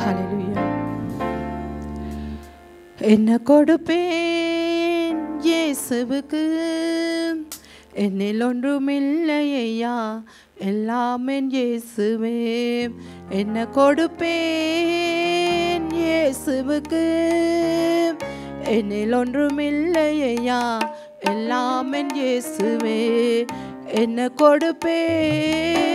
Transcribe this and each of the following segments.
ஹல்லேலூயா. என்ன கொடுப்பேன் இயேசுவுக்கு, என்னில் ஒன்றுமில்லை ஐயா, எல்லாம் என் இயேசுவே. என்ன கொடுப்பேன் இயேசுவுக்கு, என்னில் ஒன்றுமில்லை ஐயா, எல்லாம் என் இயேசுவே. என்ன கொடுப்பேன்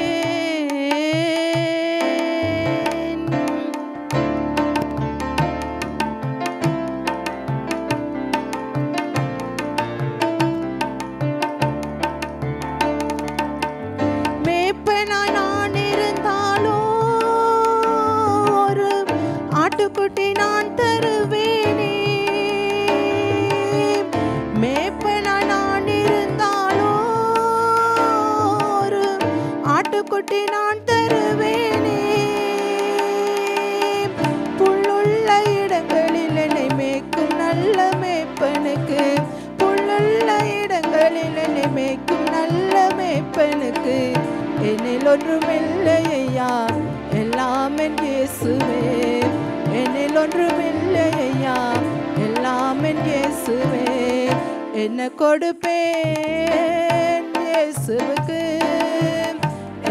மேய்ப்பனாய் நான் இருந்தாலும் ஒரு ஆட்டுக்குட்டி நான் தருவேனே. மேய்ப்பனாய் நான் இருந்தாலும் ஒரு ஆட்டுக்குட்டி நான் தருவேனே. புல்லுள்ள இடங்களில் என்னை மேய்க்கும் நல்ல மேய்ப்பனுக்கு, புல்லுள்ள இடங்களில் என்னை மேய்க்கும் நல்ல மேய்ப்பனுக்கு, என்னில் ஒன்றுமில்லை ஐயா, எல்லாம் என் இயேசுவே. என்னில் ஒன்றுமில்லை ஐயா, எல்லாம் என் இயேசுவே. என்ன கொடுப்பேன் இயேசுவுக்கு,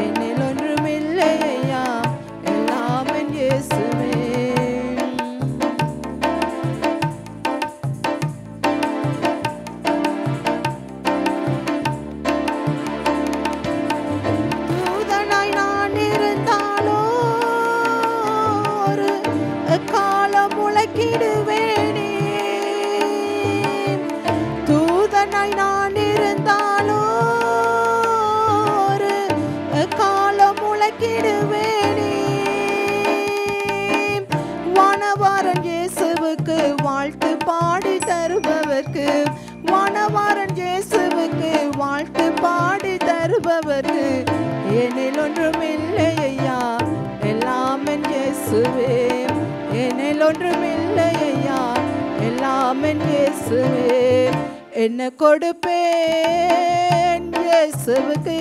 என்னில் ஒன்றுமில்லை ஐயா, எல்லாம் என் இயேசுவே. தூதனாய் நான் இருந்தாலும் ஒரு காலம் முளைக்கிடுவேனே. தூதனாய் நான் இருந்தாலும் ஒரு காலம் முளைக்கிடுவேனே. வானவாரன் இயேசுவுக்கு வாழ்த்து பாடி தருபவர்க்கு, வானவாரன் இயேசுவுக்கு வாழ்த்து பாடி தருபவர்க்கு, என்னில் ஒன்றுமில்லை ஐயா, எல்லாம் என் இயேசுவே. என்னில் ஒன்றுமில்லை ஐயா, எல்லாம் என் இயேசுவே. என்ன கொடுப்பேன் இயேசுவுக்கு,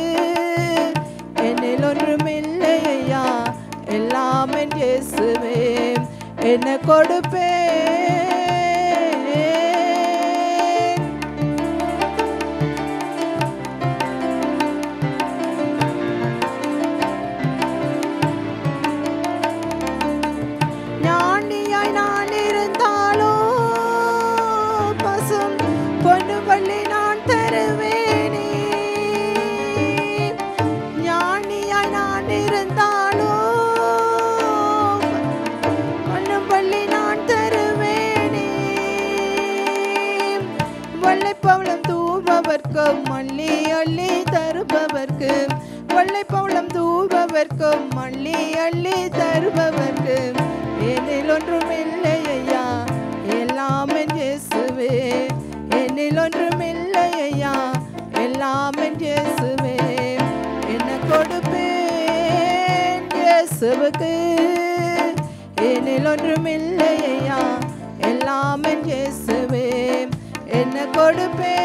என்னில் ஒன்றுமில்லை ஐயா, எல்லாம் என் இயேசுவே. என்ன கொடுப்பேன் ஞானியாய் நான் இருந்தாலும் பசும் பொன்னு வள்ளி நான் தருவேனே. ஞானியாய் நான் இருந்தாலும் பொன்னு வள்ளி நான் தருவேனே. வெள்ளைப்பவளம் தூபவர்க்கும் மல்லி அள்ளி தருபவர்க்கு, வெள்ளைப்பவளம் தூபவர்க்கும் மல்லி அள்ளி தருபவர்க்கு, என்னில் ஒன்றுமில்லை ஐயா, எல்லாம் என் இயேசுவே. என்னில் ஒன்றுமில்லை ஐயா, எல்லாம் என் இயேசுவே. என்ன கொடுப்பேன் இயேசுவுக்கு, என்னில் ஒன்றுமில்லை ஐயா, எல்லாம் என் இயேசுவே. என்ன கொடுப்பேன்